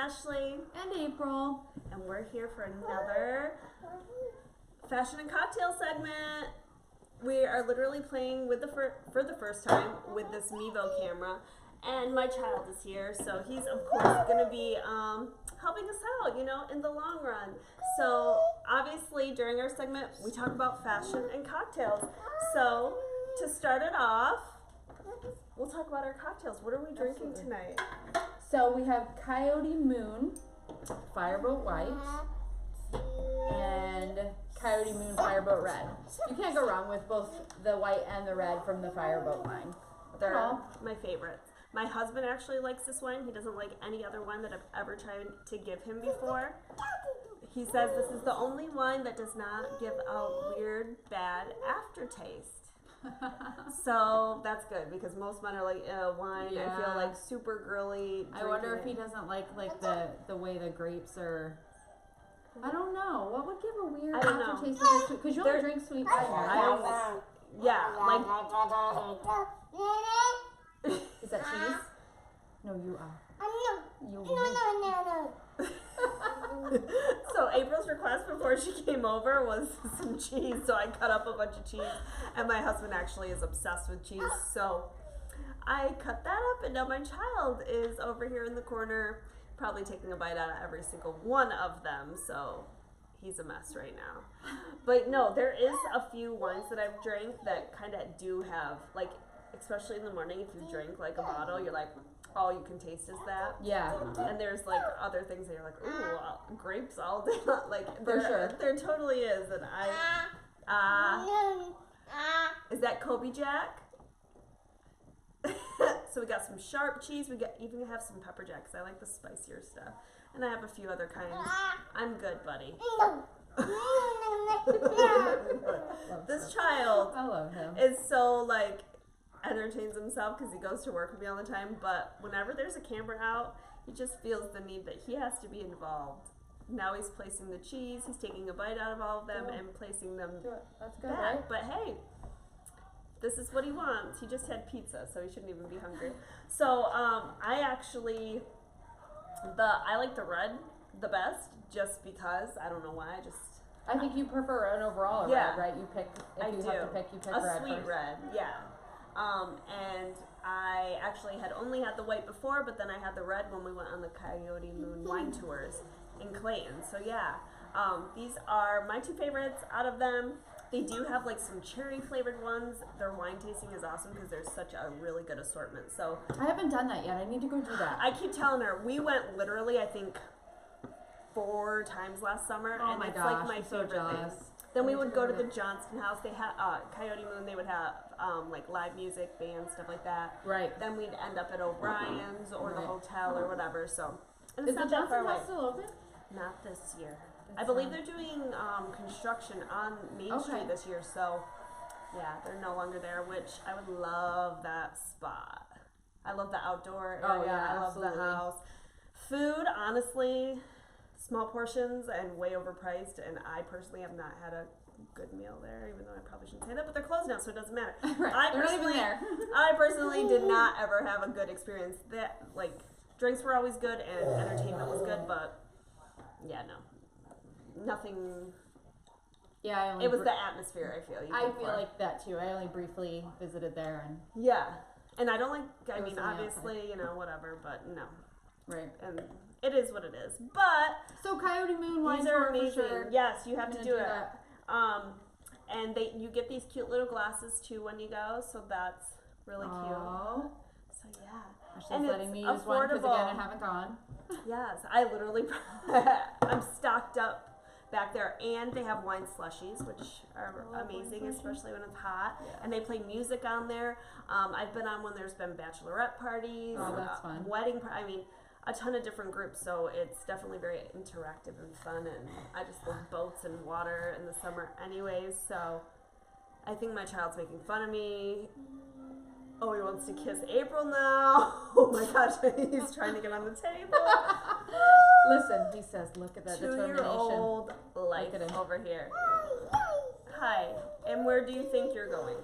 Ashley. And April. And we're here for another fashion and cocktail segment. We are literally playing with for the first time with this Mevo camera. And my child is here, so he's of course going to be helping us out, you know, in the long run. So obviously during our segment, we talk about fashion and cocktails. So to start it off, we'll talk about our cocktails. What are we drinking tonight? So we have Coyote Moon, Fireboat White, and Coyote Moon Fireboat Red. You can't go wrong with both the white and the red from the Fireboat line. They're all my favorites. My husband actually likes this wine. He doesn't like any other wine that I've ever tried to give him before. He says this is the only wine that does not give out weird, bad aftertaste. So that's good because most men are like, wine, I feel like super girly. I wonder if he doesn't like the way the grapes are. I don't know. What would give a weird aftertaste of this? Because you only drink sweet wine. Yeah, like. Is that cheese? No, you are. No. So April's request before she came over was some cheese, so I cut up a bunch of cheese, and my husband actually is obsessed with cheese, so I cut that up, and now my child is over here in the corner probably taking a bite out of every single one of them, so he's a mess right now. But no, there is a few wines that I've drank that kind of do have, like, especially in the morning, if you drink like a bottle, you're like, all you can taste is that. Yeah. And there's like other things that you're like, ooh, grapes all day. Like, sure. There totally is. And is that Kobe Jack? So we got some sharp cheese. We even have some pepper jack because I like the spicier stuff. And I have a few other kinds. I'm good, buddy. This child I love him. is so like entertains himself because he goes to work with me all the time, but whenever there's a camera out, he just feels the need that he has to be involved. Now he's placing the cheese, he's taking a bite out of all of them and placing them That's good, back. right? But hey, this is what he wants. He just had pizza, so he shouldn't even be hungry. So I actually I like the red the best just because I don't know why. I think you prefer an overall red, right? You pick if you have to pick, you pick a red sweet first. red, yeah. And I actually had only had the white before, but then I had the red when we went on the Coyote Moon wine tours in Clayton. So yeah, these are my two favorites out of them. They do have like some cherry flavored ones. Their wine tasting is awesome because there's such a really good assortment. So I haven't done that yet. I need to go do that. I keep telling her, we went literally, I think, 4 times last summer, Oh and my it's gosh, like my I'm so favorite jealous. thing. Then we would go to the Johnston House. They had Coyote Moon. They would have like live music, bands, stuff like that. Right. Then we'd end up at O'Brien's or the hotel or whatever. So and Is it's the not that far Johnston away. House still open? Not this year. I believe they're doing construction on Main Street this year. So yeah, they're no longer there. Which I would love that spot. I love the outdoor area. Oh, yeah, I love absolutely. the house. Food, honestly. Small portions and way overpriced, and I personally have not had a good meal there, even though I probably shouldn't say that, but they're closed now, so it doesn't matter. Right. They're not even there. I personally did not ever have a good experience. That, like, drinks were always good and entertainment was good, but yeah, no. Nothing. Yeah, It was the atmosphere, I feel. I feel like that too. I only briefly visited there and Yeah. And I don't like, I It was mean, on the obviously, you know, whatever, but no. right. And it is what it is. But So Coyote Moon wine these are tour amazing. for sure. Yes, you have I'm to gonna do it. that. And you get these cute little glasses too when you go, so that's really Oh. cute. So yeah, Ashley's and letting it's me use one because again I affordable. haven't gone. Yes, I literally I'm stocked up back there, and they have wine slushies, which are amazing, especially when it's hot. Yeah. And they play music on there. I've been on when there's been bachelorette parties, Oh, that's fun. wedding. I mean, a ton of different groups, so it's definitely very interactive and fun. And I just love boats and water in the summer, anyways. So I think my child's making fun of me. Oh, he wants to kiss April now. Oh my gosh, he's trying to get on the table. Listen, he says, look at that determination. 2-year-old life Look at him. over here. Hi, and where do you think you're going?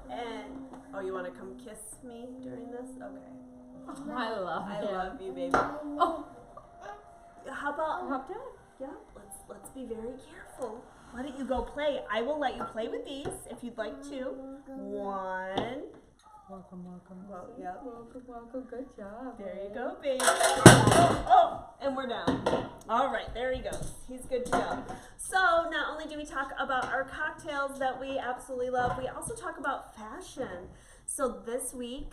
And, oh, you want to come kiss me during this? Okay. I love I him. love you, baby. Oh, How about hopped in. yeah? Let's be very careful. Why don't you go play? I will let you play with these if you'd like to. One. Welcome. Well, yep. Welcome. Good job. There you go, baby. Oh, and we're down. All right, there he goes. He's good to go. So not only do we talk about our cocktails that we absolutely love, we also talk about fashion. So this week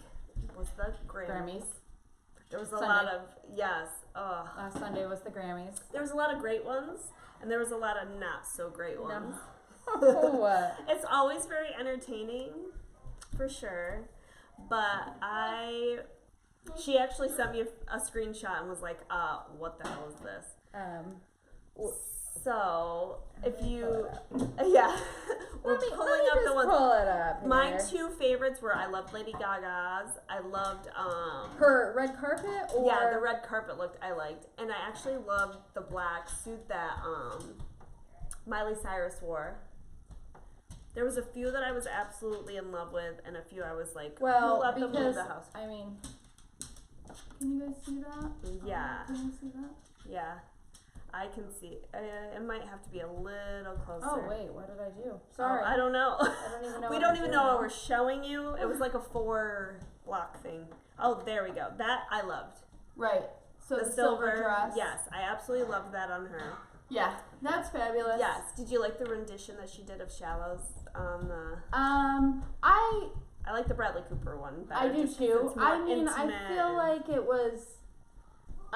was the Grammys. There was a lot of, yes. Last Sunday was the Grammys. There was a lot of great ones, and there was a lot of not so great ones. What? It's always very entertaining, for sure. But she actually sent me a screenshot and was like, what the hell is this? So, if you, yeah, we're pulling up the ones. Pull it up. My here. two favorites were I loved Lady Gaga's. I loved Her red carpet, or yeah, the red carpet look I liked, and I actually loved the black suit that Miley Cyrus wore. There was a few that I was absolutely in love with, and a few I was like, who let them leave the house? I mean, can you guys see that? Yeah. Can you see that? Yeah, I can see. It might have to be a little closer. Oh wait, what did I do? Sorry, I don't know. I don't even know. We what don't I'm even doing. know what we're showing you. It was like a 4-block thing. Oh, there we go. That I loved. Right. So the silver dress. Yes, I absolutely loved that on her. Yeah, that's fabulous. Yes. Did you like the rendition that she did of Shallows on the? I like the Bradley Cooper one better. I do just 'cause too. it's more I mean, I intimate feel and- like it was.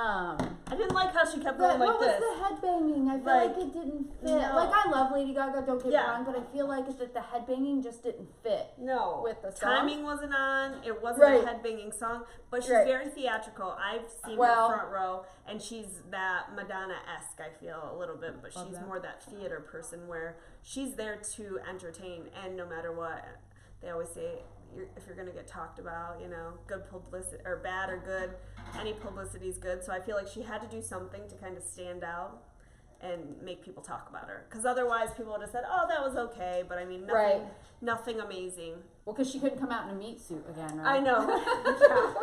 I didn't like how she kept going like what this. was the headbanging? I feel like it didn't fit. No. Like I love Lady Gaga, don't get me Yeah. wrong, but I feel like that the headbanging just didn't fit. No. With the song? Timing wasn't on. It wasn't Right. a headbanging song, but she's Right. very theatrical. I've seen Well- her front row, and she's that Madonna-esque, I feel, a little bit, but Love she's that. more that theater person where she's there to entertain, and no matter what, they always say, if you're going to get talked about, good publicity, or bad or good, any publicity is good. So I feel like she had to do something to kind of stand out and make people talk about her. Because otherwise people would have said, oh, that was okay, but I mean, nothing amazing. Well, because she couldn't come out in a meat suit again, right? I know. Yeah.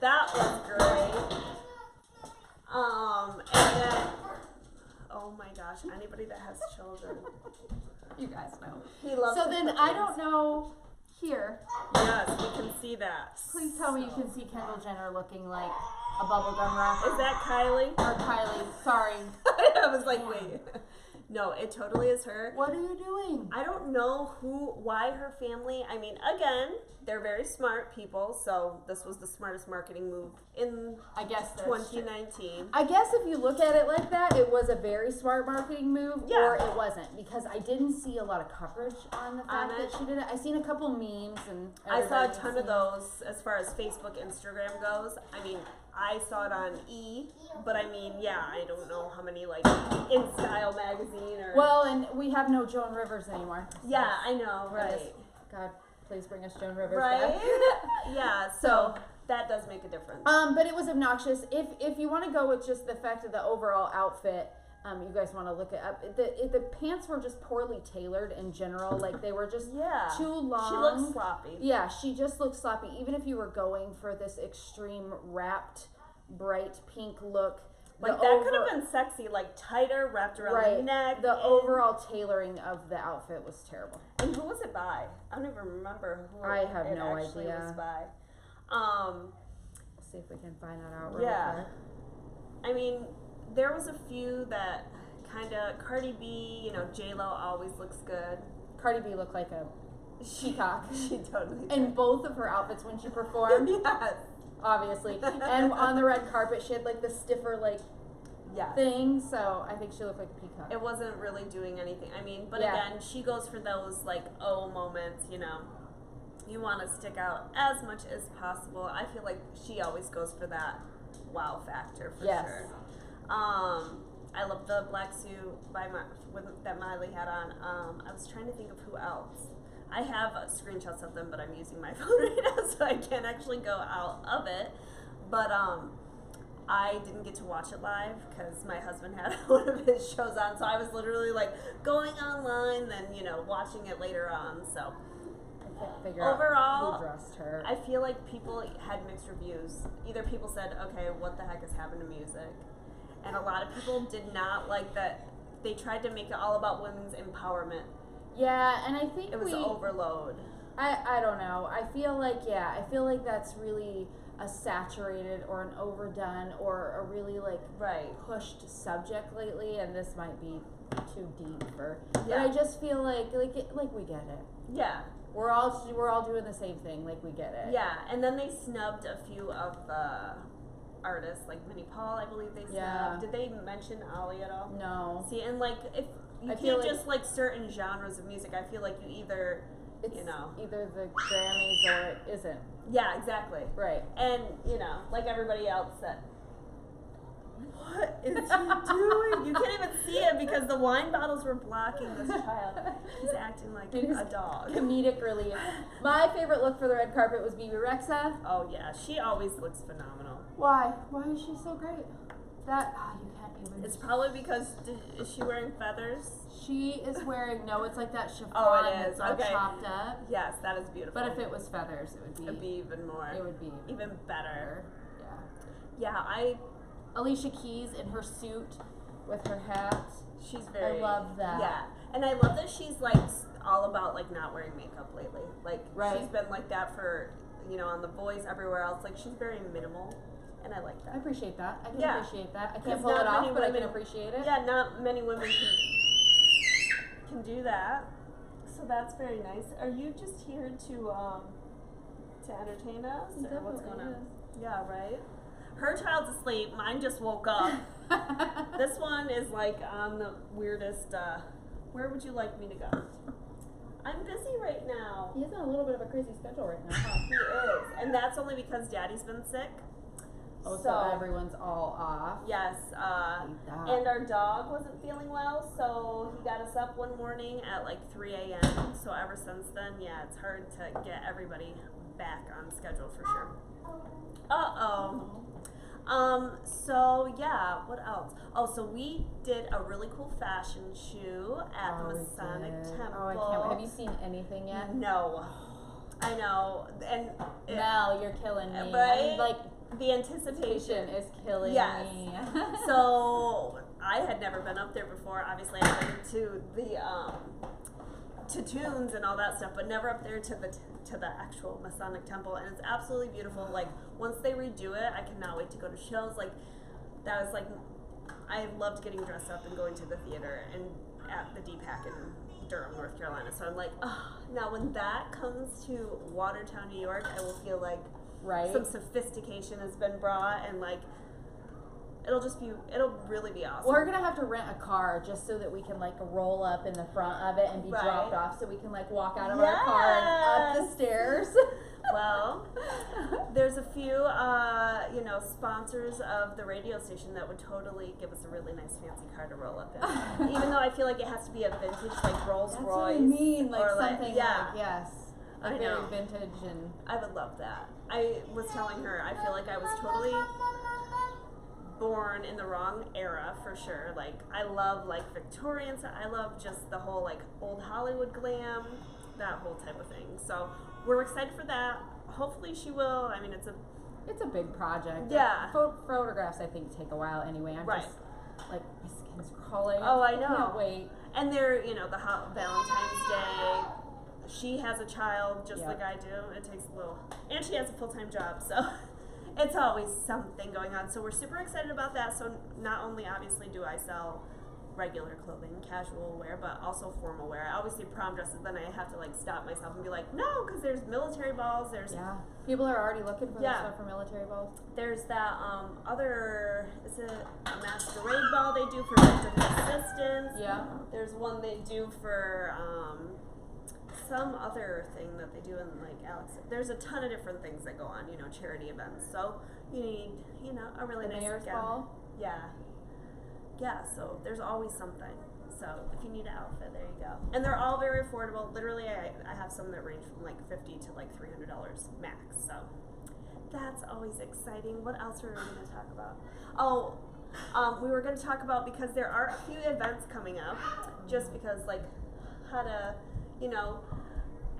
That was great. And then, oh my gosh, anybody that has children. You guys know. He loves So to then put I things. don't know. Here, Yes, we can see that. please tell me you can see Kendall Jenner looking like a bubblegum rapper. Is that Kylie? Or Kylie? Sorry. I was like, wait. No, it totally is her. What are you doing? I don't know why her family, I mean, again, they're very smart people, so this was the smartest marketing move in I guess that's true. 2019. I guess if you look at it like that, it was a very smart marketing move, Yeah. or it wasn't, because I didn't see a lot of coverage on the fact that she did it. I seen a couple memes and I saw a everybody ton was of those as far as Facebook, Instagram goes. I mean, I saw it on E, but I mean, yeah, I don't know how many, like, in Style magazine or. Well, and we have no Joan Rivers anymore. Yeah, I know, That right. is- God, please bring us Joan Rivers Right? back. Yeah, so that does make a difference. But it was obnoxious. If you want to go with just the fact of the overall outfit, you guys want to look it up. The pants were just poorly tailored in general. Like they were just Yeah. too long. She looks sloppy. Yeah, she just looked sloppy. Even if you were going for this extreme wrapped, bright pink look, Like, that could have been sexy, like, tighter, wrapped around the neck. The and- overall tailoring of the outfit was terrible. And who was it by? I don't even remember who I have it no actually idea. was by. Let's see if we can find that out real Yeah. quick. I mean, there was a few that kind of, Cardi B, J-Lo always looks good. Cardi B looked like a peacock. She totally did. In both of her outfits when she performed, Yes. obviously. And on the red carpet, she had like the stiffer Yes. thing, so I think she looked like a peacock. It wasn't really doing anything. I mean, but Yeah. again, she goes for those, like, moments, You want to stick out as much as possible. I feel like she always goes for that wow factor, for Yes. sure. I love the black suit that Miley had on. I was trying to think of who else. I have screenshots of them, but I'm using my phone right now, so I can't actually go out of it. But I didn't get to watch it live because my husband had one of his shows on, so I was literally like going online, then watching it later on. So I can't figure overall, out who dressed her. I feel like people had mixed reviews. Either people said, okay, what the heck has happened to music? And a lot of people did not like that they tried to make it all about women's empowerment. Yeah, and I think It was overload. I don't know. I feel like that's really a saturated or an overdone or a really like Right. pushed subject lately, and this might be too deep for. But Yeah. I just feel like we get it. Yeah. We're all doing the same thing. Like we get it. Yeah. And then they snubbed a few of the artists, like Minnie Paul, I believe they snubbed. Yeah. Did they mention Ali at all? No. See, and like if you I feel can't like- just like certain genres of music, I feel like you either, It's you know. either the Grammys or it isn't. Yeah, exactly. Right. And, you know, like everybody else said, what is he doing? You can't even see him because the wine bottles were blocking this child. He's acting like It is a dog. Comedic relief. My favorite look for the red carpet was Bibi Rexha. Oh, yeah. She always looks phenomenal. Why? Why is she so great? You can't even. It's probably because, is she wearing feathers? She is wearing, no, it's like that chiffon Oh, it is. that's all Okay. chopped up. Yes, that is beautiful. But if it was feathers, it It'd be even more. it would be even better. Yeah. Yeah, Alicia Keys in her suit with her hat. she's very. I love that. Yeah, and I love that she's like all about like not wearing makeup lately. Like Right. she's been like that for, you know, on The Voice, everywhere else. Like she's very minimal, and I like I that. appreciate that. I can Yeah. appreciate that. I 'Cause can't pull not it off, many but I can women- appreciate it. Yeah, not many women can do that. So that's very nice. Are you just here to entertain us, or what's going on? Yeah, right. Her child's asleep. Mine just woke up. This one is like on the weirdest. Where would you like me to go? I'm busy right now. He has a little bit of a crazy schedule right now, huh? He is, and that's only because Daddy's been sick. Oh, so everyone's all off. Yes, Hate that. and our dog wasn't feeling well, so he got us up one morning at like 3 a.m. So ever since then, yeah, it's hard to get everybody back on schedule for sure. So yeah, what else? Oh, so we did a really cool fashion shoe at the Masonic Temple. Oh, I can't wait. Have you seen anything yet? No. I know. And Mel, you're killing me. Right? Like, the anticipation. is killing Yes. me. So I had never been up there before. Obviously, I've been to the to Tunes and all that stuff, but never up there to the actual Masonic Temple. And it's absolutely beautiful. Like once they redo it, I cannot wait to go to shows. Like that was like I loved getting dressed up and going to the theater and at the DPAC in Durham, North Carolina. So I'm like, oh, now when that comes to Watertown, New York, I will feel like Right? some sophistication has been brought, and like it'll really be awesome. We're gonna have to rent a car just so that we can like roll up in the front of it and be Right. dropped off, so we can like walk out of our car and up the Yes. stairs. Well, there's a few sponsors of the radio station that would totally give us a really nice fancy car to roll up in. Even though I feel like it has to be a vintage like Rolls That's Royce. what I mean, like or something yeah. like yes, I like know. very vintage and I would love that. I was telling her I feel like I was totally born in the wrong era for sure. Like I love like Victorian, I love just the whole like old Hollywood glam, that whole type of thing. So we're excited for that. Hopefully she will. I mean, it's it's a big project. Yeah. Photographs I think take a while anyway. I'm Right. just like my skin's crawling. Oh, I know. Can't wait. and they're the Valentine's Day. She has a child just Yeah. like I do. It takes a little, and she has a full-time job, so it's always something going on. So we're super excited about that. So not only obviously do I sell regular clothing, casual wear, but also formal wear. I always see prom dresses, then I have to like stop myself and be like, no, because there's military balls. Yeah. People are already looking for Yeah. stuff for military balls. There's that other, is it a masquerade ball they do for victim assistance? Yeah. There's one they do for some other thing that they do in like Alex. There's a ton of different things that go on, charity events. So you need, a really The nice mayor's gown. ball. Yeah. Yeah, so there's always something. So if you need an outfit, there you go. And they're all very affordable. Literally, I have some that range from like $50 to like $300 max. So that's always exciting. What else were we going to talk about? Oh, we were going to talk about, because there are a few events coming up, just because like how to,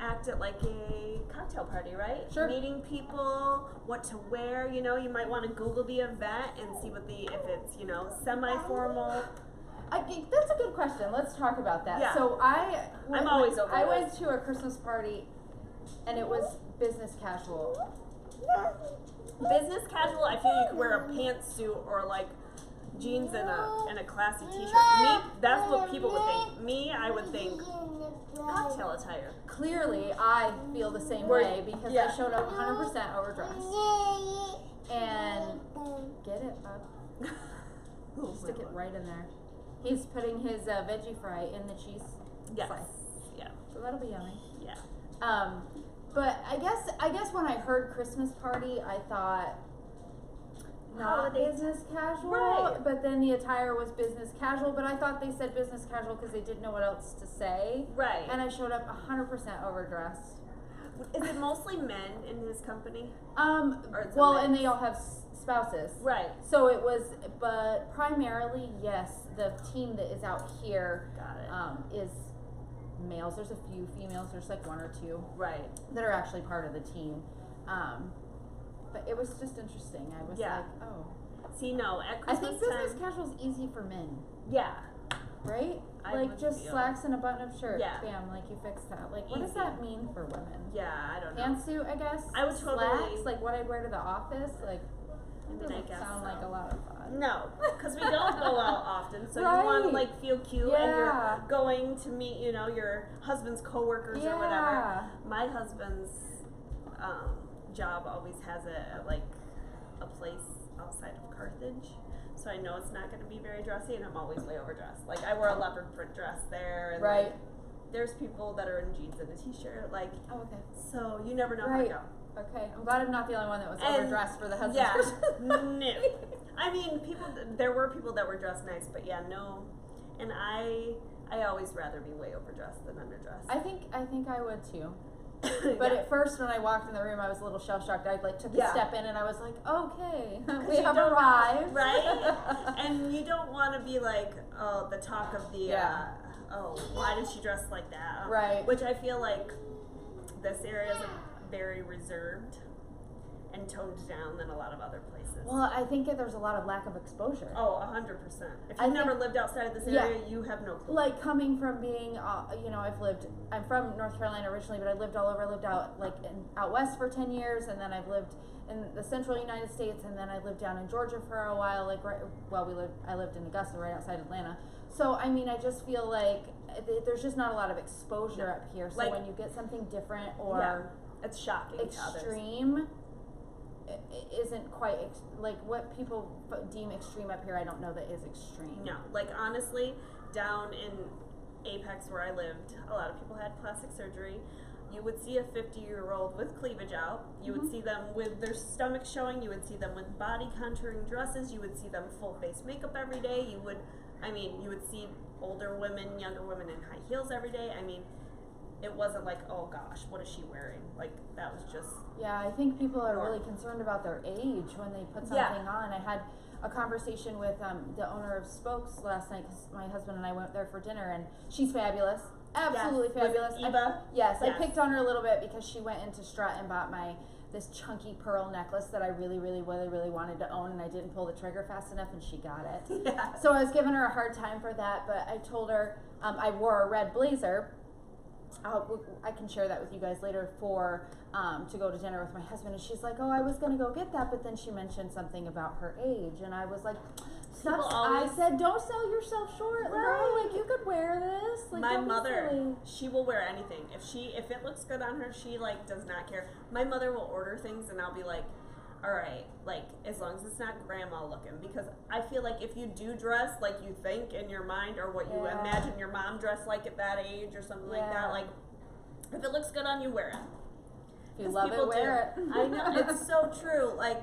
act at like a cocktail party, right? Sure. Meeting people, what to wear. You know, you might want to Google the event and see if it's semi-formal. That's a good question. Let's talk about that. Yeah. So I'm always over I those. went to a Christmas party, and it was business casual. Business casual, I feel you could wear a pantsuit or like jeans and a classy t-shirt. Me, that's what people would think. Me, I would think cocktail attire. Clearly, I feel the same way because I showed up 100% overdressed. And get it, bud. Stick it right in there. He's putting his veggie fry in the cheese slice. Yeah. So that'll be yummy. Yeah. But I guess when I heard Christmas party, I thought not Holiday. business casual. Right. But then the attire was business casual. But I thought they said business casual because they didn't know what else to say. Right. And I showed up 100% overdressed. Is it mostly men in his company? Or it's a well, mix? and they all have spouses. Right. So it was, but primarily, yes, the team that is out here Got it. is males. There's a few females. There's like one or two Right. that are actually part of the team. But it was just interesting. I was like, oh. See, no, at I Christmas think business time. casual is easy for men, Yeah. right? I Like would just feel- slacks and a button-up shirt. Yeah. Bam, like you fix that. Like what does Easy. that mean for women? Yeah, I don't know. Pantsuit, I guess. I would totally- Slacks, like what I'd wear to the office. Like I mean, I doesn't guess sound so. like a lot of fun. No, because we don't go out often, so Right. you want to like feel cute, and Yeah. you're going to meet, your husband's coworkers or whatever. Yeah. My husband's job always has it at like a place outside of Carthage, so I know it's not going to be very dressy, and I'm always way overdressed. Like I wore a leopard print dress there, and Right. like, there's people that are in jeans and a t-shirt, like Oh, okay. so you never know Right. how to go. Okay. I'm glad I'm not the only one that was And- overdressed for the husband's Yeah, Christmas. no. I mean, there were people that were dressed nice, but yeah, no. And I always rather be way overdressed than underdressed. I think I would too. But Yeah. at first, when I walked in the room, I was a little shell shocked. I like took a Yeah. step in, and I was like, "Okay, 'Cause we you have don't- arrived." right? And you don't want to be like, oh, the talk of the, Yeah. oh, why did she dress like that? Right. Which I feel like this area is very reserved and toned down than a lot of other places. Well, I think that there's a lot of lack of exposure. Oh, 100%. If I you've never think- lived outside of this Yeah. area, you have no clue. Like coming from being, I'm from North Carolina originally, but I lived all over. I lived out out west for 10 years, and then I've lived in the central United States, and then I lived down in Georgia for a while. I lived in Augusta, right outside Atlanta. So I mean, I just feel like there's just not a lot of exposure up here. So Like- when you get something different or Yeah, it's shocking to others. extreme, it isn't quite like what people deem extreme up here. I don't know that is extreme. No, like honestly, down in Apex where I lived, a lot of people had plastic surgery. You would see a 50-year-old with cleavage out. You would see them with their stomach showing. You would see them with body contouring dresses. You would see them full face makeup every day. You would see older women, younger women in high heels every day. I mean, it wasn't like, oh gosh, what is she wearing? Like that was just Yeah, I think people are really concerned about their age when they put something Yeah. on. I had a conversation with the owner of Spokes last night because my husband and I went there for dinner, and she's fabulous, absolutely Yes. fabulous. Was it Eva? Yes, I Yes. picked on her a little bit because she went into Strut and bought this chunky pearl necklace that I really, really, really, really wanted to own, and I didn't pull the trigger fast enough, and she got it. Yeah. So I was giving her a hard time for that, but I told her I wore a red blazer. I can share that with you guys later to go to dinner with my husband, and she's like, "Oh, I was gonna go get that," but then she mentioned something about her age, and I was like, People always- I said, "Don't sell yourself short, girl. Like you could wear this." Like, My don't be mother, silly." she will wear anything. If it looks good on her, she like does not care. My mother will order things and I'll be like, all right, like as long as it's not grandma looking, because I feel like if you do dress like you think in your mind or what you Yeah. imagine your mom dressed like at that age or something like Yeah. that, like if it looks good on you, wear it. If you 'Cause love it, people wear do. it. I know, it's so true. Like,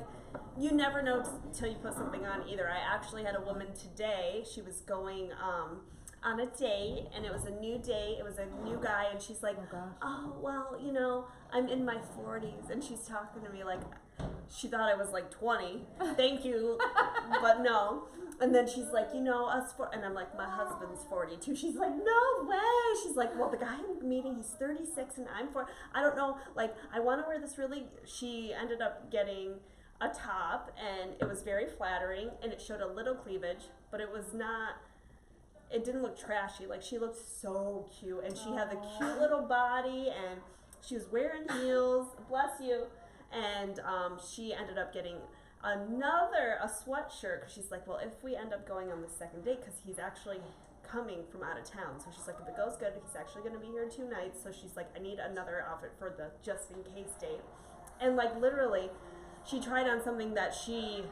you never know till you put something on either. I actually had a woman today, she was going on a date, and it was a new date. It was a new guy, and she's like, Oh gosh. "Oh, well, I'm in my 40s," and she's talking to me like she thought I was like 20. Thank you, but no. And then she's like, and I'm like, my husband's 42. She's like, no way. She's like, well, the guy I'm meeting, he's 36, and I'm 4. I don't know. Like, I want to wear this really. She ended up getting a top, and it was very flattering, and it showed a little cleavage, but it was not. It didn't look trashy. Like, she looked so cute, and she had the cute little body, and she was wearing heels. Bless you. And she ended up getting a sweatshirt, because she's like, well, if we end up going on the second date, because he's actually coming from out of town, so she's like, if it goes good, he's actually going to be here 2 nights, so she's like, I need another outfit for the just in case date. And like, literally, she tried on something that she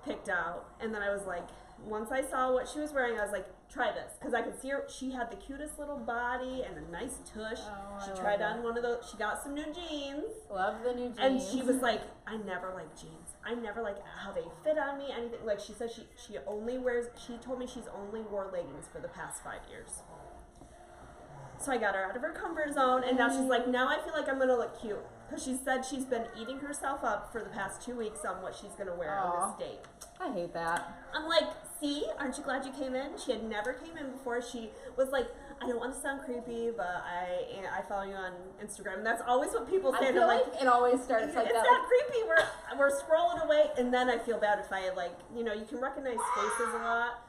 picked out, and then I was like, once I saw what she was wearing, I was like, try this, because I could see her. She had the cutest little body and a nice tush. She tried on one of those. She got some new jeans. Love the new jeans. And she was like, I never like jeans. I never like how they fit on me, anything. Like, she said she told me she's only wore leggings for the past 5 years. So I got her out of her comfort zone, and now she's like, now I feel like I'm going to look cute. Because she said she's been eating herself up for the past 2 weeks on what she's going to wear on this date. I hate that. I'm like, see, aren't you glad you came in? She had never came in before. She was like, I don't want to sound creepy, but I follow you on Instagram. And that's always what people say. I feel like it always starts like it's that. It's not creepy. We're scrolling away, and then I feel bad if I you can recognize faces a lot.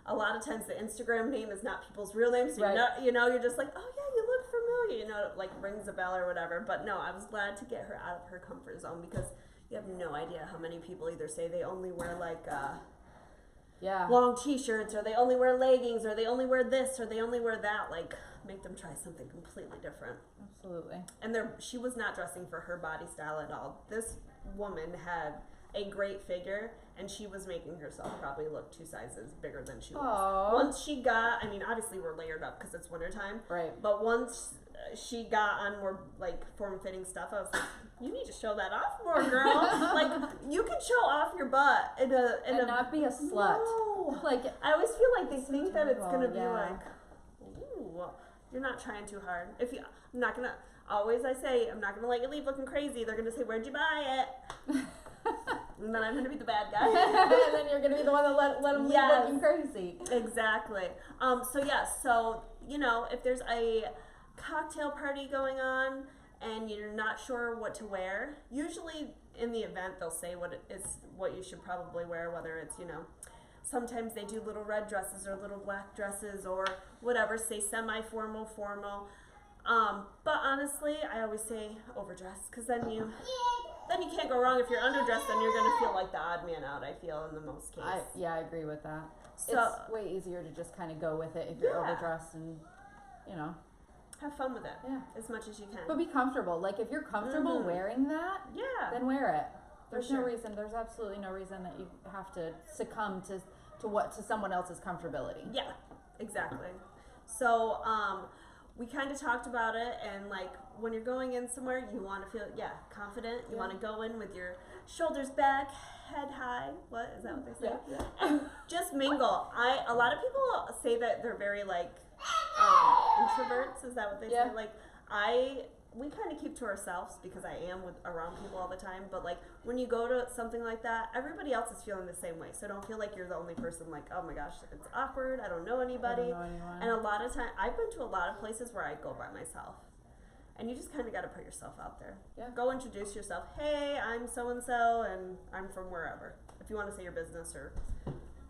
A lot of times the Instagram name is not people's real names. So right. You're just like, oh yeah, you look familiar. It like rings a bell or whatever. But no, I was glad to get her out of her comfort zone, because you have no idea how many people either say they only wear like long t-shirts, or they only wear leggings, or they only wear this, or they only wear that. Like, make them try something completely different. Absolutely. And she was not dressing for her body style at all. This woman had a great figure, and she was making herself probably look 2 sizes bigger than she was. Aww. Once she got, obviously we're layered up because it's wintertime. Right. But once she got on more like form-fitting stuff, I was like, you need to show that off more, girl. Like, you can show off your butt and not be a slut. No. Like, I always feel like they think that it's gonna be yeah. like, ooh, you're not trying too hard. I'm not gonna let you leave looking crazy. They're gonna say, where'd you buy it? And then I'm going to be the bad guy. And then you're going to be the one that let them leave looking crazy. Exactly. So if there's a cocktail party going on and you're not sure what to wear, usually in the event they'll say what you should probably wear, whether it's, sometimes they do little red dresses or little black dresses or whatever, say semi-formal, formal. But honestly, I always say overdress, because then you can't go wrong. If you're underdressed, then you're going to feel like the odd man out, I feel, in the most cases. I agree with that. So, it's way easier to just kind of go with it if you're overdressed and, have fun with it. Yeah. As much as you can. But be comfortable. Like, if you're comfortable wearing that, then wear it. There's absolutely no reason that you have to succumb to someone else's comfortability. Yeah, exactly. So, we kind of talked about it, and like, when you're going in somewhere, you want to feel confident. You want to go in with your shoulders back, head high. What is that what they say? Yeah. And just mingle. A lot of people say that they're very like introverts. Is that what they say? Like, we kind of keep to ourselves because I am around people all the time. But like, when you go to something like that, everybody else is feeling the same way. So don't feel like you're the only person like, oh my gosh, it's awkward. I don't know anybody. I don't know anyone. And a lot of time, I've been to a lot of places where I go by myself. And you just kind of got to put yourself out there. Yeah. Go introduce yourself. Hey, I'm so-and-so, and I'm from wherever. If you want to say your business or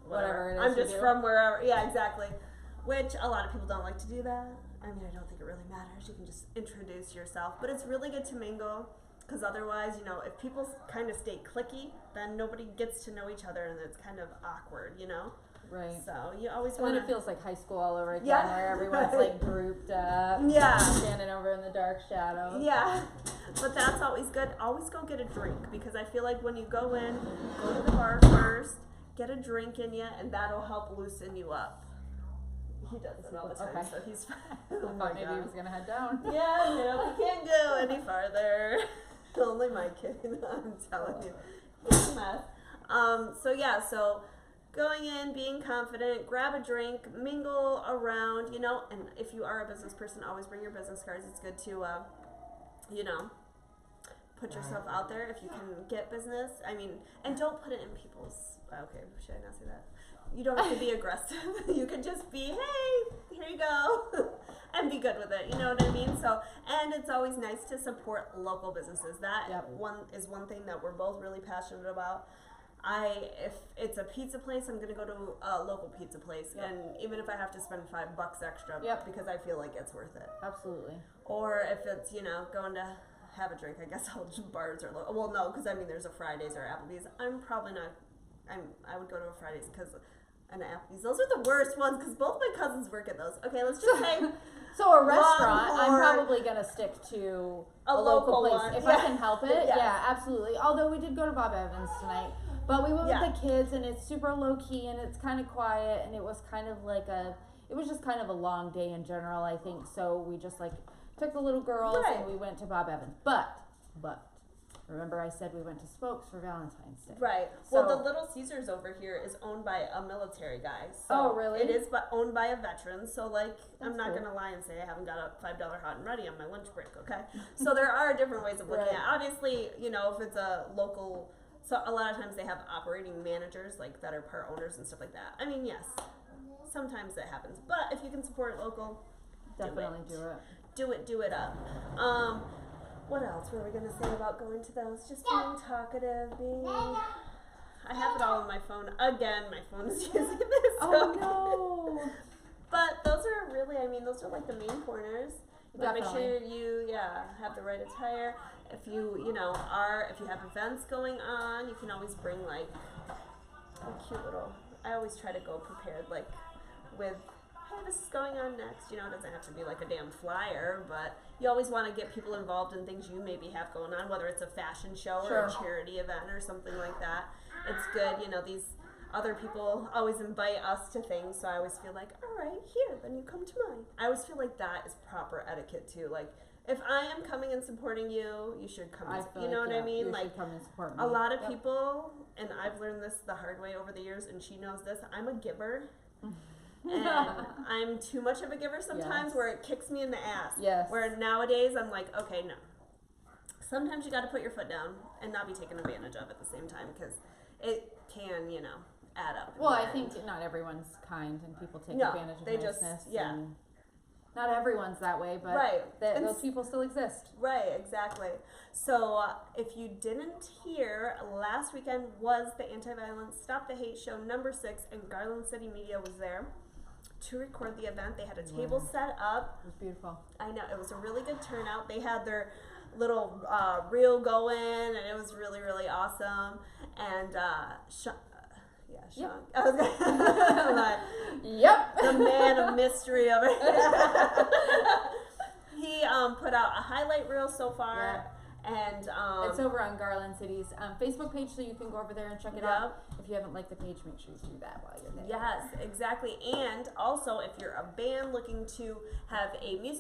whatever. it is I'm just you do. from wherever. Yeah, exactly. Which a lot of people don't like to do that. I don't think it really matters. You can just introduce yourself. But it's really good to mingle, because otherwise, if people kind of stay cliquey, then nobody gets to know each other, and it's kind of awkward, Right. So you always And want then to. it feels like high school all over again, Yeah. where everyone's like grouped up, standing over in the dark shadows. Yeah, but that's always good. Always go get a drink, because I feel like when you go in, go to the bar first, get a drink in you, and that'll help loosen you up. He does it all the time, so he's fine. Oh my Maybe God. he was gonna head down. Yeah, no, we can't go any farther. Only my kid, I'm telling you. It's a mess. So going in, being confident, grab a drink, mingle around, you know, and if you are a business person, always bring your business cards. It's good to, you know, put yourself out there if you can get business. I mean, and don't put it in people's, okay, should I not say that? You don't have to be aggressive. You can just be, hey, here you go, and be good with it. You know what I mean? So, and it's always nice to support local businesses. That one thing that we're both really passionate about. If it's a pizza place, I'm gonna go to a local pizza place, and even if I have to spend $5 extra, because I feel like it's worth it. Absolutely. Or if it's, you know, going to have a drink, I guess I'll just bars or well, no, because I mean there's a Fridays or Applebee's. I'm probably not. I would go to a Fridays because an Applebee's. Those are the worst ones because both my cousins work at those. Okay, let's just say. So a restaurant, I'm probably gonna stick to a local place one. if I can help it. Yeah, absolutely. Although we did go to Bob Evans tonight, but we went with the kids, and it's super low key, and it's kind of quiet, and it was kind of like it was just kind of a long day in general, I think. So we just like took the little girls and we went to Bob Evans. But remember I said we went to Spokes for Valentine's Day. Right. So, well, the Little Caesars over here is owned by a military guy. So oh, really? It is owned by a veteran. So, like, I'm not cool. going to lie and say I haven't got a $5 hot and ready on my lunch break, okay? So there are different ways of looking at it. Obviously, you know, if it's a local, so a lot of times they have operating managers, like, that are part owners and stuff like that. I mean, yes, sometimes that happens. But if you can support local, definitely do it. Do it up. What else were we gonna say about going to those? Just being talkative, I have it all on my phone. Again, my phone is using this. Oh no! But those are really, I mean, those are like the main pointers. But make sure you, have the right attire. If you if you have events going on, you can always bring like a cute little. I always try to go prepared, like with. Hey, this is going on next. You know, it doesn't have to be like a damn flyer, but you always want to get people involved in things you maybe have going on, whether it's a fashion show or a charity event or something like that. It's good, you know, these other people always invite us to things, so I always feel like, all right, here, then you come to mine. I always feel like that is proper etiquette too. Like, if I am coming and supporting you, you should come. You know what I mean? Like, come and support me. A lot of people, and I've learned this the hard way over the years, and she knows this. I'm a giver. And I'm too much of a giver sometimes where it kicks me in the ass. Yes. Where nowadays I'm like, okay, no. Sometimes you got to put your foot down and not be taken advantage of at the same time because it can, you know, add up. Well, I think not everyone's kind and people take advantage of niceness. And not everyone's that way, but those people still exist. Right, exactly. So if you didn't hear, last weekend was the Anti-Violence Stop the Hate Show #6, and Garland City Media was there to record the event. They had a table set up. It was beautiful. I know, it was a really good turnout. They had their little reel going, and it was really, really awesome. And Sean. I was gonna the man of mystery over here. He put out a highlight reel so far. And it's over on Garland City's Facebook page, so you can go over there and check it out. If you haven't liked the page, make sure you do that while you're there. Yes, exactly. And also, if you're a band looking to have a music